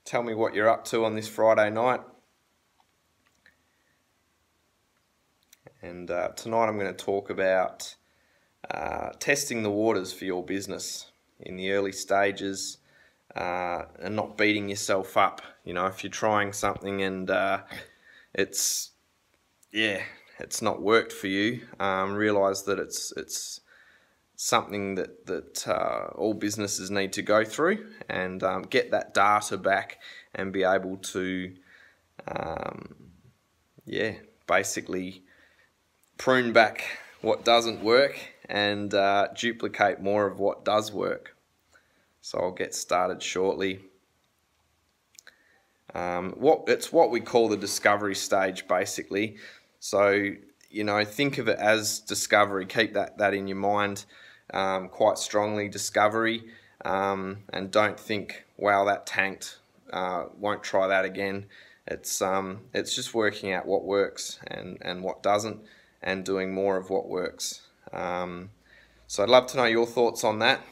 Tell me what you're up to on this Friday night. And tonight I'm going to talk about testing the waters for your business in the early stages and not beating yourself up. You know, if you're trying something and it's not worked for you, realise that it's something that all businesses need to go through, and get that data back and be able to basically prune back what doesn't work and duplicate more of what does work. So I'll get started shortly. It's what we call the discovery stage, basically. So, you know, think of it as discovery. Keep that in your mind quite strongly, discovery, and don't think, wow, that tanked, won't try that again. It's just working out what works and what doesn't, and doing more of what works. So I'd love to know your thoughts on that.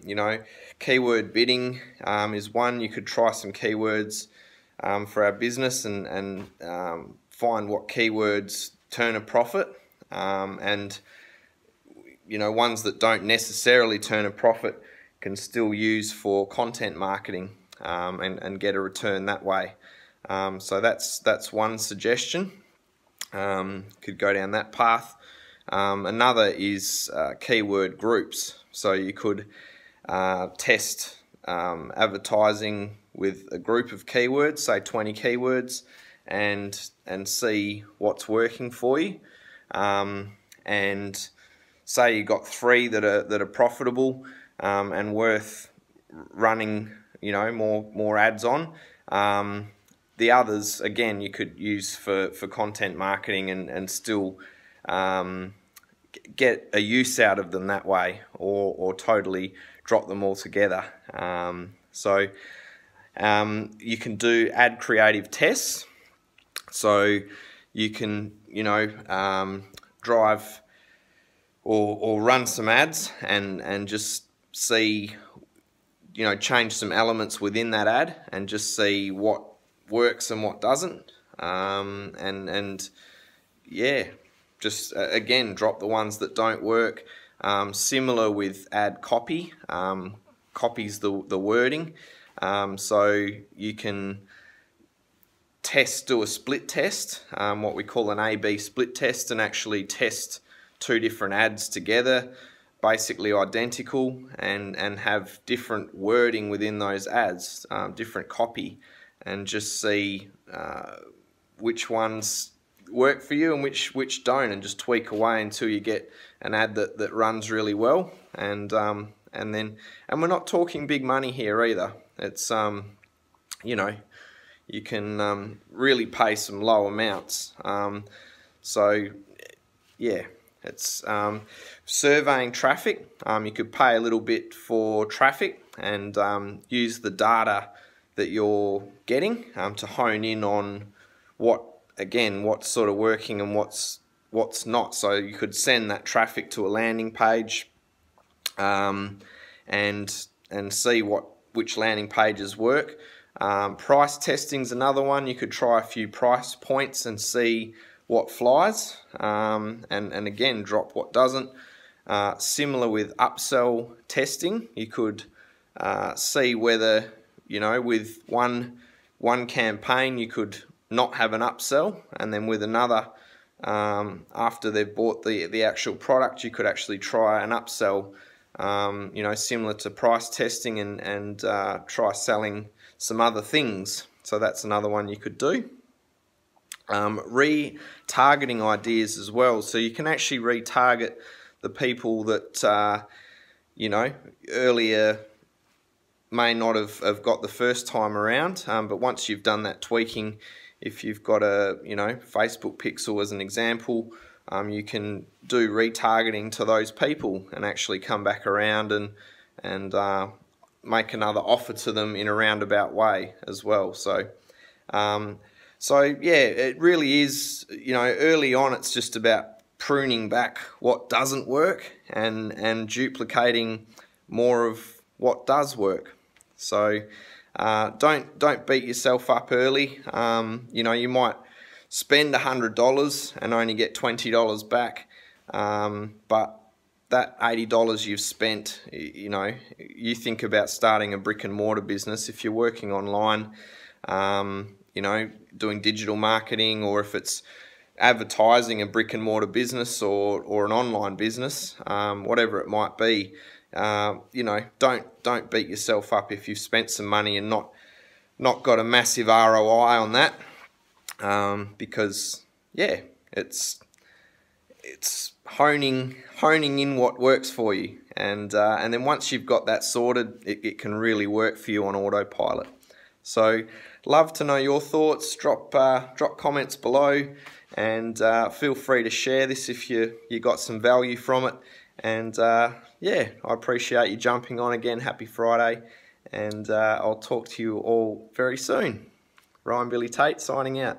You know, keyword bidding is one. You could try some keywords for our business and find what keywords turn a profit, and you know, ones that don't necessarily turn a profit can still use for content marketing and get a return that way. So that's one suggestion. Could go down that path. Another is keyword groups. So you could test advertising with a group of keywords, say 20 keywords, and see what's working for you. And say you got 3 that are profitable and worth running, you know, more ads on. The others, again, you could use for content marketing and still get a use out of them that way, or totally drop them all together. So you can do ad creative tests. So you can, you know, drive or run some ads and just see, you know, change some elements within that ad and just see what works and what doesn't, and yeah, just again drop the ones that don't work. Similar with ad copy. Copy's the wording, so you can do a split test, what we call an A/B split test, and actually test 2 different ads together, basically identical, and have different wording within those ads, different copy, and just see which ones work for you and which don't, and just tweak away until you get an ad that runs really well. And we're not talking big money here either. It's you know, you can really pay some low amounts. So yeah, it's surveying traffic. You could pay a little bit for traffic and use the data that you're getting to hone in on what's sort of working and what's not. So you could send that traffic to a landing page and see which landing pages work. Price testing's another one. You could try a few price points and see what flies, and again drop what doesn't. Similar with upsell testing, you could see whether, you know, with one campaign you could not have an upsell, and then with another, after they've bought the actual product, you could actually try an upsell, you know, similar to price testing, and try selling some other things. So that's another one you could do. Retargeting ideas as well. So you can actually retarget the people that you know, earlier may not have got the first time around, but once you've done that tweaking, if you've got a, you know, Facebook pixel as an example, you can do retargeting to those people and actually come back around and make another offer to them in a roundabout way as well. So yeah, it really is, you know, early on it's just about pruning back what doesn't work and duplicating more of what does work. So don't beat yourself up early. You know, you might spend $100 and only get $20 back, but that $80 you've spent, you know, you think about starting a brick and mortar business. If you're working online, you know, doing digital marketing, or if it's advertising a brick and mortar business or an online business, whatever it might be, you know, don't beat yourself up if you've spent some money and not got a massive ROI on that, because yeah, it's honing in what works for you, and then once you've got that sorted, it can really work for you on autopilot. So love to know your thoughts. Drop comments below, and feel free to share this if you got some value from it. And yeah, I appreciate you jumping on again. Happy Friday, and I'll talk to you all very soon. Ryan Billy Tate signing out.